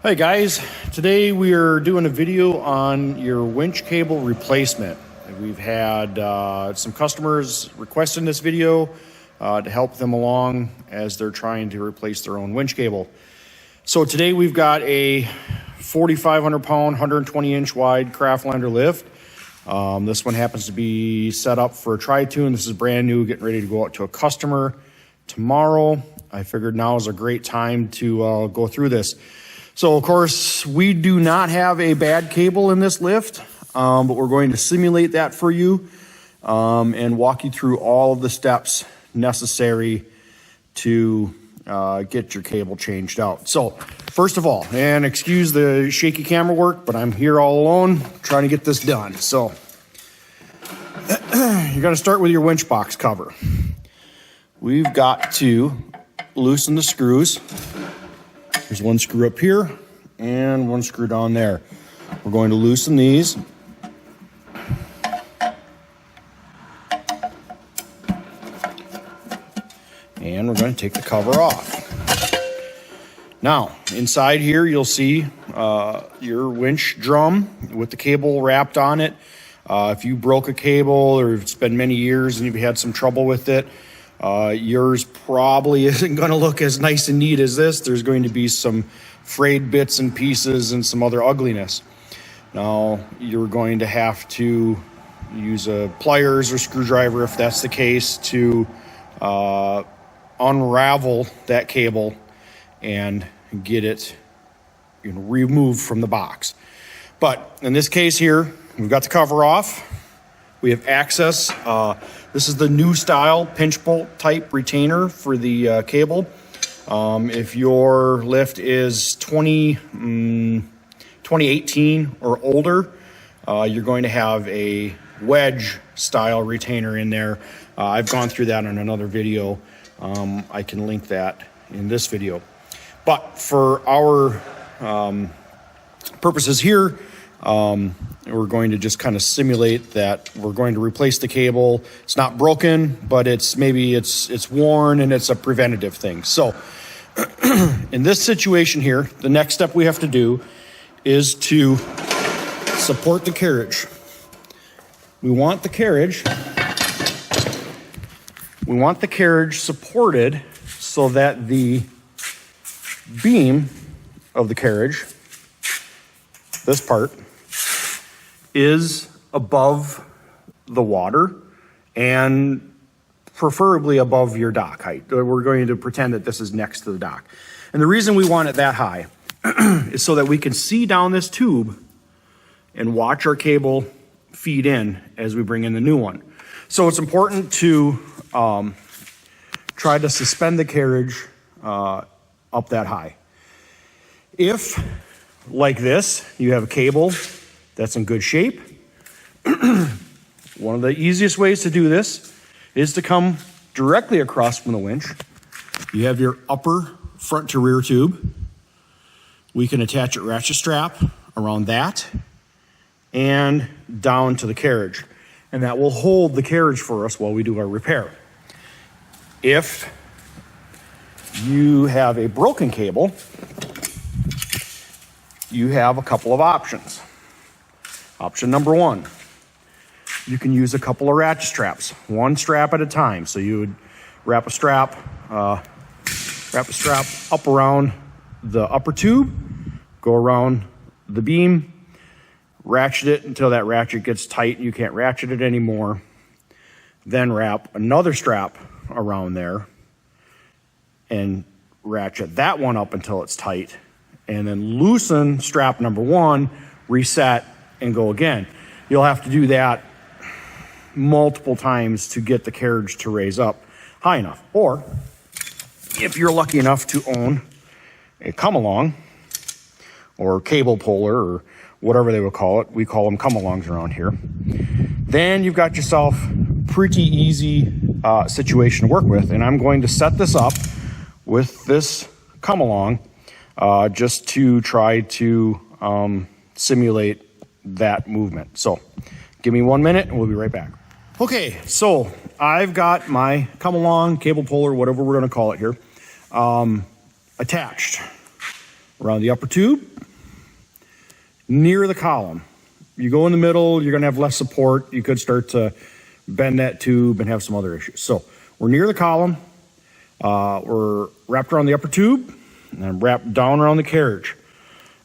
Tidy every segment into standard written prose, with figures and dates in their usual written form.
Hey guys, today we are doing a video on your winch cable replacement. We've had some customers requesting this video to help them along as they're trying to replace their own winch cable. So today we've got a 4,500 pound, 120 inch wide Craftlander lift. This one happens to be set up for a tri-tune. This is brand new, getting ready to go out to a customer tomorrow. I figured now is a great time to go through this. So of course, we do not have a bad cable in this lift, but we're going to simulate that for you and walk you through all of the steps necessary to get your cable changed out. So first of all, and excuse the shaky camera work, but I'm here all alone trying to get this done. So you're going to start with your winch box cover. We've got to loosen the screws. There's one screw up here and one screw down there. We're going to loosen these. And we're going to take the cover off. Now, inside here, you'll see your winch drum with the cable wrapped on it. If you broke a cable or it's been many years and you've had some trouble with it, yours probably isn't going to look as nice and neat as this. There's going to be some frayed bits and pieces and some other ugliness. Now, you're going to have to use a pliers or screwdriver, if that's the case, to unravel that cable and get it removed from the box. But in this case here, we've got the cover off. We have access. This is the new style pinch bolt type retainer for the cable. If your lift is 2018 or older, you're going to have a wedge style retainer in there. I've gone through that in another video. I can link that in this video. But for our purposes here, we're going to just kind of simulate that we're going to replace the cable. It's not broken, but it's worn and it's a preventative thing. So in this situation here, the next step we have to do is to support the carriage. We want the carriage supported so that the beam of the carriage, this part, is above the water and preferably above your dock height. We're going to pretend that this is next to the dock. And the reason we want it that high is so that we can see down this tube and watch our cable feed in as we bring in the new one. So it's important to try to suspend the carriage up that high. If, like this, you have a cable that's in good shape, one of the easiest ways to do this is to come directly across from the winch. You have your upper front to rear tube. We can attach a ratchet strap around that and down to the carriage. And that will hold the carriage for us while we do our repair. If you have a broken cable, you have a couple of options. Option number one, you can use a couple of ratchet straps, one strap at a time. So you would wrap a strap up around the upper tube, go around the beam, ratchet it until that ratchet gets tight and you can't ratchet it anymore. Then wrap another strap around there and ratchet that one up until it's tight. And then loosen strap number one, reset, and go again. You'll have to do that multiple times to get the carriage to raise up high enough. Or if you're lucky enough to own a come-along or cable puller or whatever they would call it, we call them come-alongs around here, then you've got yourself pretty easy situation to work with. And I'm going to set this up with this come-along just to try to simulate that movement. So give me 1 minute and we'll be right back. Okay, so I've got my come along cable puller, whatever we're going to call it here, attached. around the upper tube, near the column. You go in the middle, you're gonna have less support. You could start to bend that tube and have some other issues. So we're near the column, we're wrapped around the upper tube, and I'm wrapped down around the carriage.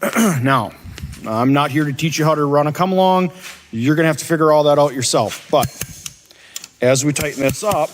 Now, I'm not here to teach you how to run a come along. You're gonna have to figure all that out yourself. But as we tighten this up,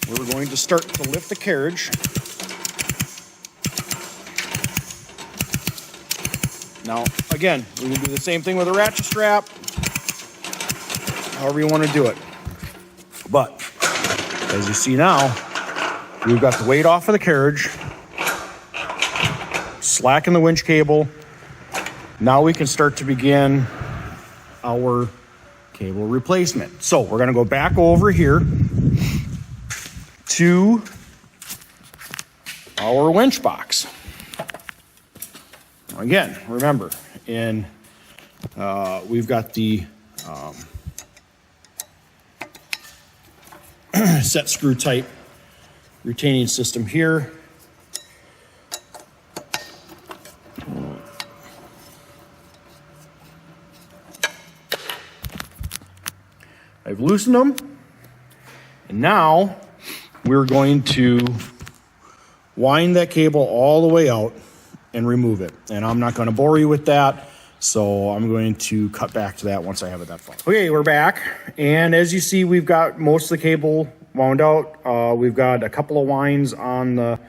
we're going to start to lift the carriage. Now, again, we can do the same thing with a ratchet strap, however you want to do it. But as you see now, we've got the weight off of the carriage, slacken the winch cable. Now we can start to begin our cable replacement. So we're going to go back over here to our winch box. Again, remember, we've got the set screw type retaining system here. I've loosened them, and now we're going to wind that cable all the way out and remove it. And I'm not going to bore you with that, so I'm going to cut back to that once I have it that far. Okay, we're back, and as you see, we've got most of the cable wound out. We've got a couple of winds on the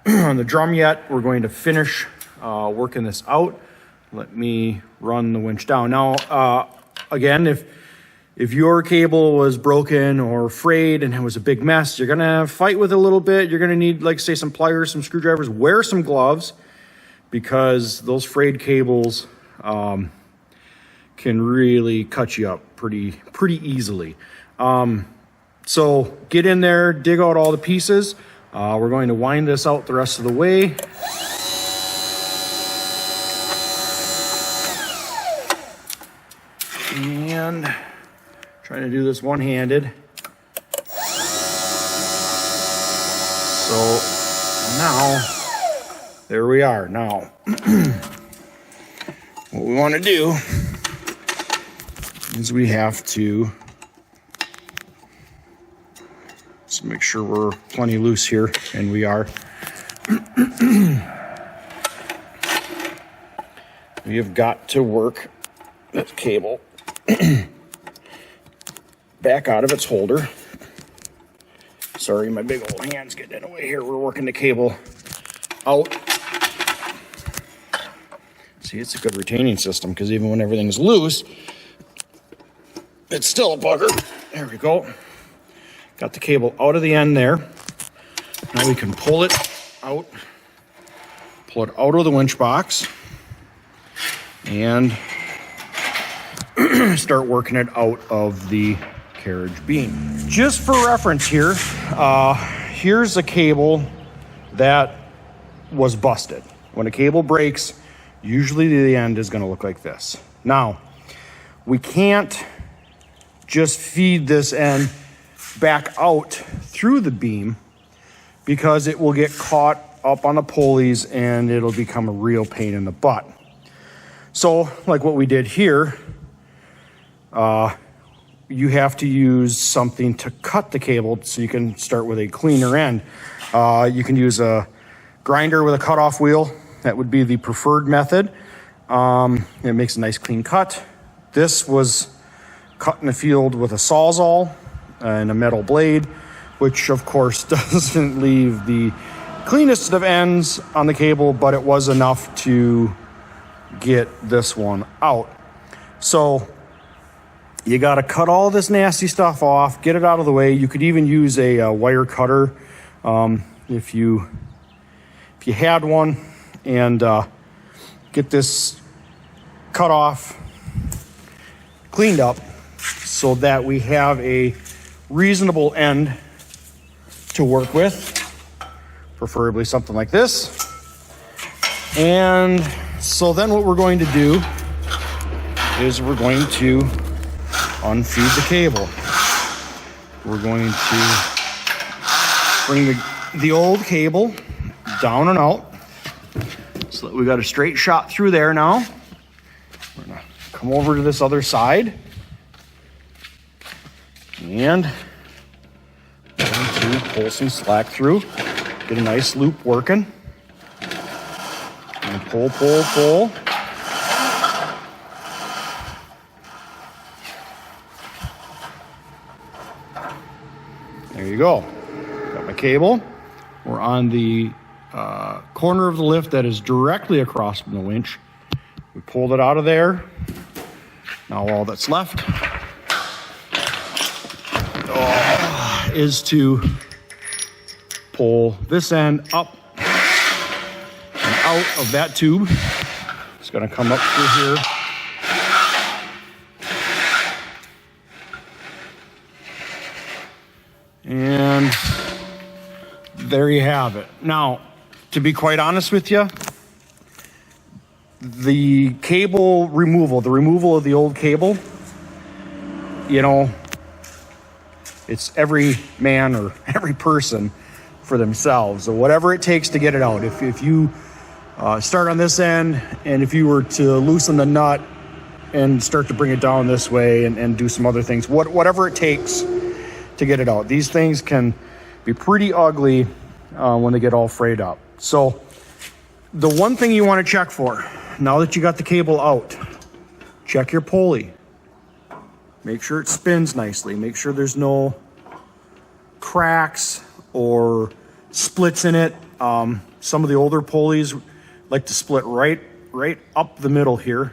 on the drum yet. We're going to finish working this out. Let me run the winch down. Now, again, if your cable was broken or frayed and it was a big mess, you're gonna fight with it a little bit. You're gonna need, like, say, some pliers, some screwdrivers, wear some gloves, because those frayed cables can really cut you up pretty easily. So get in there, dig out all the pieces. We're going to wind this out the rest of the way. And trying to do this one-handed. So now, there we are. Now, what we want to do is we have to just make sure we're plenty loose here, and we are. We have got to work this cable back out of its holder. Sorry, my big old hand's getting in the way here. We're working the cable out. See, it's a good retaining system, because even when everything's loose, it's still a bugger. There we go. Got the cable out of the end there. Now we can pull it out of the winch box, and start working it out of the carriage beam. Just for reference here, here's a cable that was busted. When a cable breaks, usually the end is going to look like this. Now, we can't just feed this end back out through the beam, because it will get caught up on the pulleys and it'll become a real pain in the butt. So, like what we did here, you have to use something to cut the cable so you can start with a cleaner end. You can use a grinder with a cutoff wheel. That would be the preferred method. It makes a nice clean cut. This was cut in the field with a Sawzall and a metal blade, which of course doesn't leave the cleanest of ends on the cable, but it was enough to get this one out. So you got to cut all this nasty stuff off, get it out of the way. You could even use a wire cutter if you had one, and get this cut off, cleaned up, so that we have a reasonable end to work with, preferably something like this. And so then what we're going to do is we're going to unfeed the cable. We're going to bring the old cable down and out. so that we got a straight shot through there now. We're gonna come over to this other side. And we're going to pull some slack through, get a nice loop working. And pull, pull, pull. There you go. Got my cable. We're on the corner of the lift that is directly across from the winch. We pulled it out of there. Now all that's left is to pull this end up and out of that tube. It's going to come up through here. And there you have it. Now, to be quite honest with you, the cable removal, the removal of the old cable, you know, it's every man or every person for themselves. So whatever it takes to get it out. If you start on this end, and if you were to loosen the nut and start to bring it down this way and do some other things, whatever it takes to get it out. These things can be pretty ugly when they get all frayed up. So the one thing you want to check for, now that you got the cable out, check your pulley. Make sure it spins nicely. Make sure there's no cracks or splits in it. Some of the older pulleys like to split right up the middle here.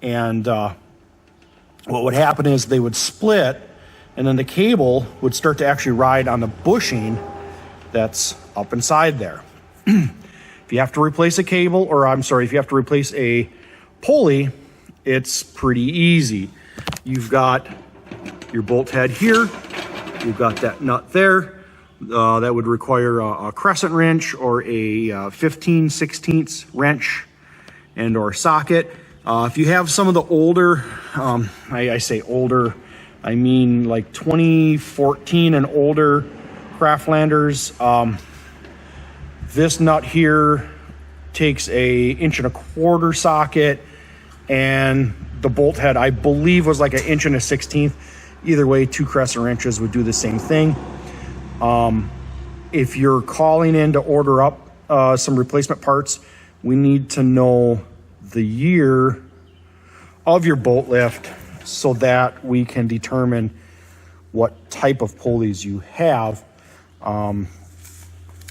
And what would happen is they would split, and then the cable would start to actually ride on the bushing that's up inside there. If you have to replace a cable, or I'm sorry, if you have to replace a pulley, it's pretty easy. You've got your bolt head here. You've got that nut there. That would require a crescent wrench or a 15/16 wrench and or socket. If you have some of the older, I say older, I mean like 2014 and older Craftlanders, this nut here takes a 1.25 inch socket, and the bolt head, I believe, was like 1 1/16 inch. Either way, 2 crescent wrenches would do the same thing. If you're calling in to order up some replacement parts, we need to know the year of your boat lift so that we can determine what type of pulleys you have.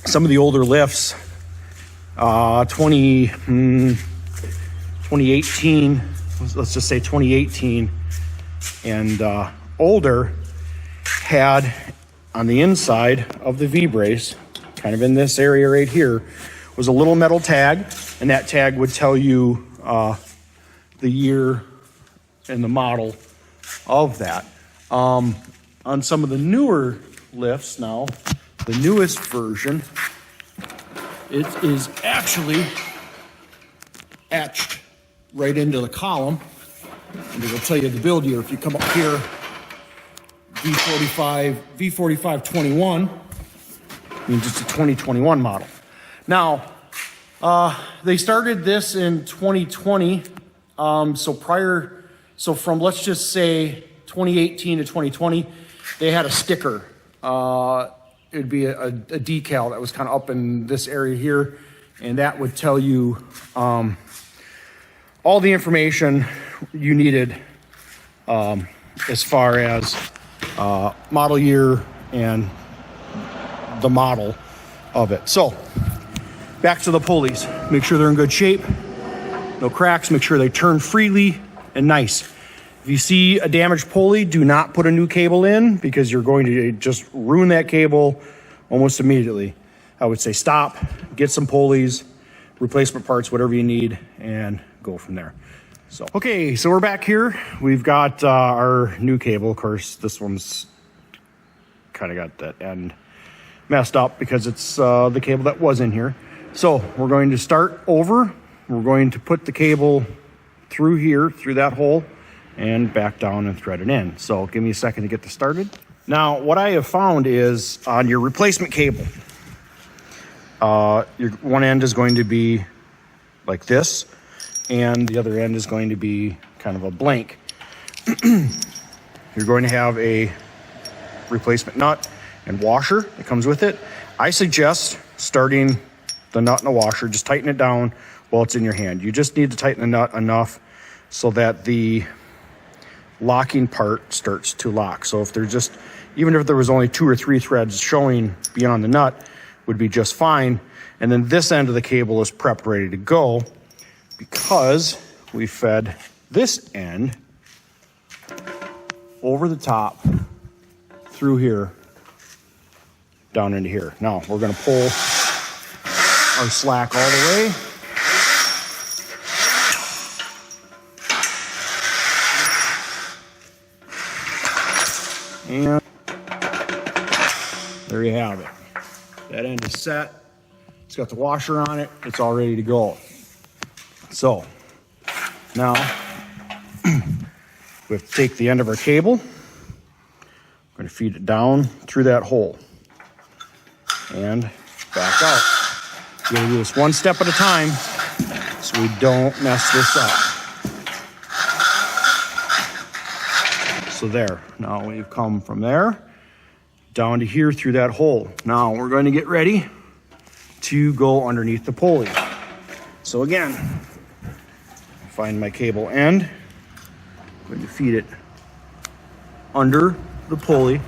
Some of the older lifts, 2018, let's just say 2018 and older, had on the inside of the V-brace, kind of in this area right here, was a little metal tag, and that tag would tell you the year and the model of that. On some of the newer lifts now, the newest version, it is actually etched right into the column, and it'll tell you the build year. If you come up here, V4521 means it's a 2021 model. Now, they started this in 2020, so from, let's just say 2018 to 2020, they had a sticker. It'd be a decal that was kind of up in this area here, and that would tell you all the information you needed as far as model year and the model of it. So back to the pulleys. Make sure they're in good shape, no cracks. Make sure they turn freely and nice. If you see a damaged pulley, do not put a new cable in, because you're going to just ruin that cable almost immediately. I would say stop, get some pulleys, replacement parts, whatever you need, and go from there. So, okay, so we're back here. We've got our new cable. Of course, this one's kind of got that end messed up because it's the cable that was in here. So we're going to start over. We're going to put the cable through here, through that hole, and back down and thread it in. So give me a second to get this started. Now, what I have found is on your replacement cable, your one end is going to be like this, and the other end is going to be kind of a blank. You're going to have a replacement nut and washer that comes with it. I suggest starting the nut and the washer, just tighten it down while it's in your hand. You just need to tighten the nut enough so that the locking part starts to lock. So if there's just, even if there was only 2 or 3 threads showing beyond the nut, would be just fine. And then this end of the cable is prepped, ready to go, because we fed this end over the top through here down into here. Now we're going to pull our slack all the way. And there you have it. That end is set. It's got the washer on it. It's all ready to go. So now we have to take the end of our cable. We're going to feed it down through that hole and back out. We're going to do this one step at a time so we don't mess this up. So there. Now we've come from there down to here through that hole. Now we're going to get ready to go underneath the pulley. So again, find my cable end. I'm going to feed it under the pulley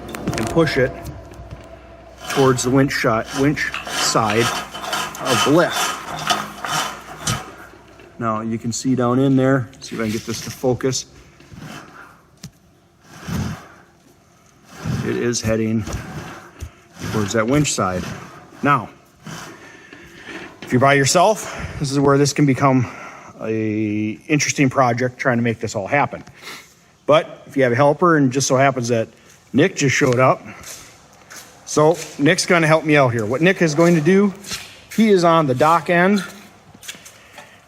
and push it towards the winch side of the lift. Now you can see down in there, see if I can get this to focus. It is heading towards that winch side. Now, if you're by yourself, this is where this can become a interesting project trying to make this all happen. But if you have a helper, and just so happens that Nick just showed up, so Nick's going to help me out here. What Nick is going to do, he is on the dock end.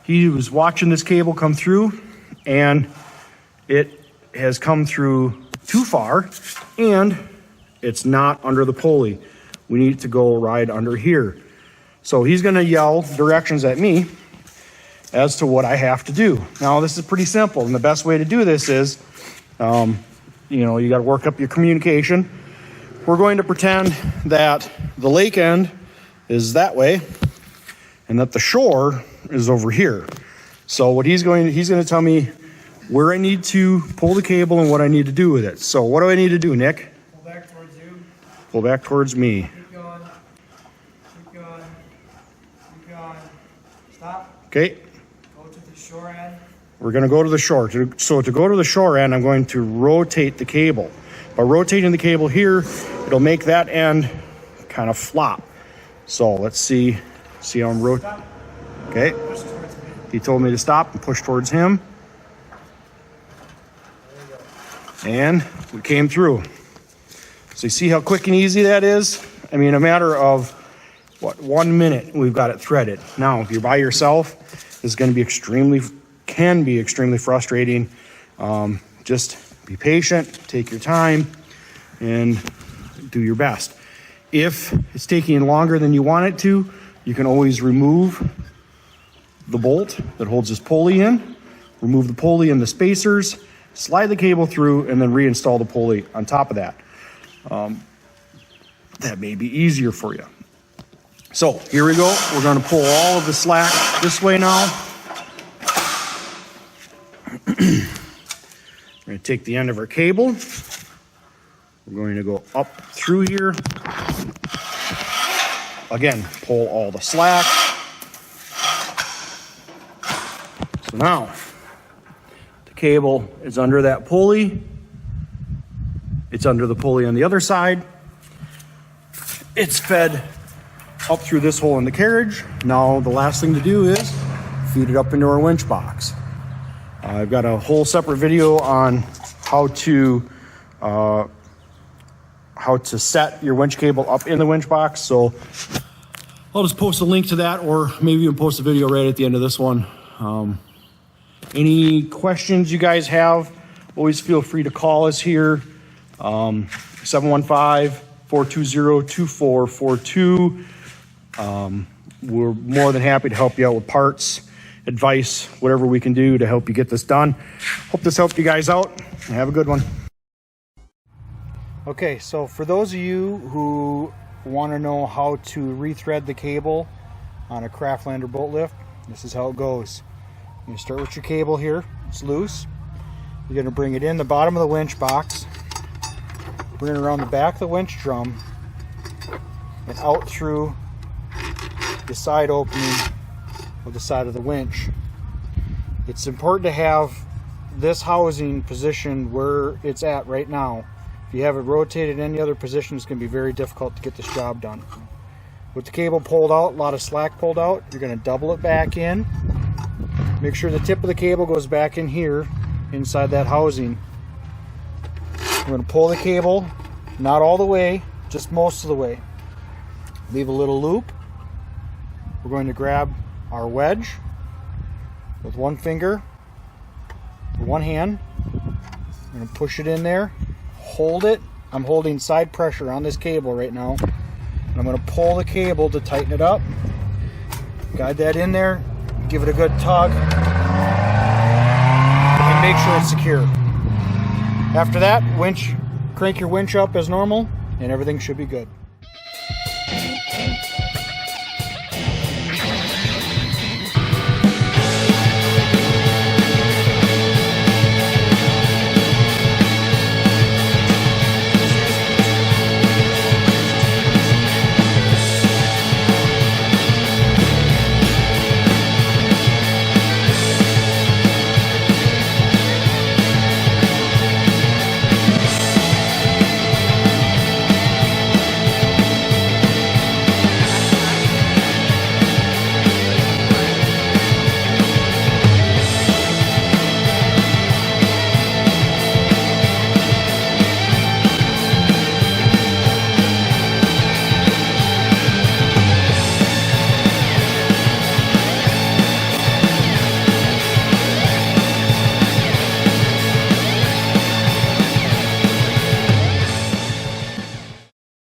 He was watching this cable come through, and it has come through too far, and it's not under the pulley. We need it to go right under here. So he's going to yell directions at me as to what I have to do. Now, this is pretty simple, and the best way to do this is, you got to work up your communication. We're going to pretend that the lake end is that way and that the shore is over here. So what he's going to tell me where I need to pull the cable and what I need to do with it. So what do I need to do, Nick? Pull back towards you. Pull back towards me. Keep going. Keep going. Keep going. Stop. Okay. Go to the shore end. We're going to go to the shore. So to go to the shore end, I'm going to rotate the cable. By rotating the cable here, it'll make that end kind of flop. So let's see how I'm rotating. Okay. Push towards me. He told me to stop and push towards him. And we came through. So you see how quick and easy that is? I mean, a matter of, 1 minute, we've got it threaded. Now, if you're by yourself, this is going to be can be extremely frustrating. Just be patient, take your time, and do your best. If it's taking longer than you want it to, you can always remove the bolt that holds this pulley in, remove the pulley and the spacers, slide the cable through, and then reinstall the pulley on top of that. That may be easier for you. So here we go. We're going to pull all of the slack this way now. We're going to take the end of our cable. We're going to go up through here. Again, pull all the slack. So now, the cable is under that pulley. It's under the pulley on the other side. It's fed up through this hole in the carriage. Now the last thing to do is feed it up into our winch box. I've got a whole separate video on how to set your winch cable up in the winch box. So I'll just post a link to that, or maybe even post a video right at the end of this one. Any questions you guys have, always feel free to call us here. 715-420-2442. we're more than happy to help you out with parts, advice, whatever we can do to help you get this done. Hope this helped you guys out. Have a good one. Okay, so for those of you who want to know how to rethread the cable on a Craftlander boat lift, this is how it goes. You start with your cable here, it's loose. You're going to bring it in the bottom of the winch box, bring it around the back of the winch drum, and out through the side opening of the side of the winch. It's important to have this housing positioned where it's at right now. If you have it rotated in any other position, it's going to be very difficult to get this job done. With the cable pulled out, a lot of slack pulled out, you're going to double it back in. Make sure the tip of the cable goes back in here inside that housing. We're going to pull the cable, not all the way, just most of the way. Leave a little loop. We're going to grab our wedge with one finger, with one hand. We're going to push it in there, hold it. I'm holding side pressure on this cable right now. And I'm going to pull the cable to tighten it up. Guide that in there, give it a good tug, and make sure it's secure. After that, crank your winch up as normal, and everything should be good.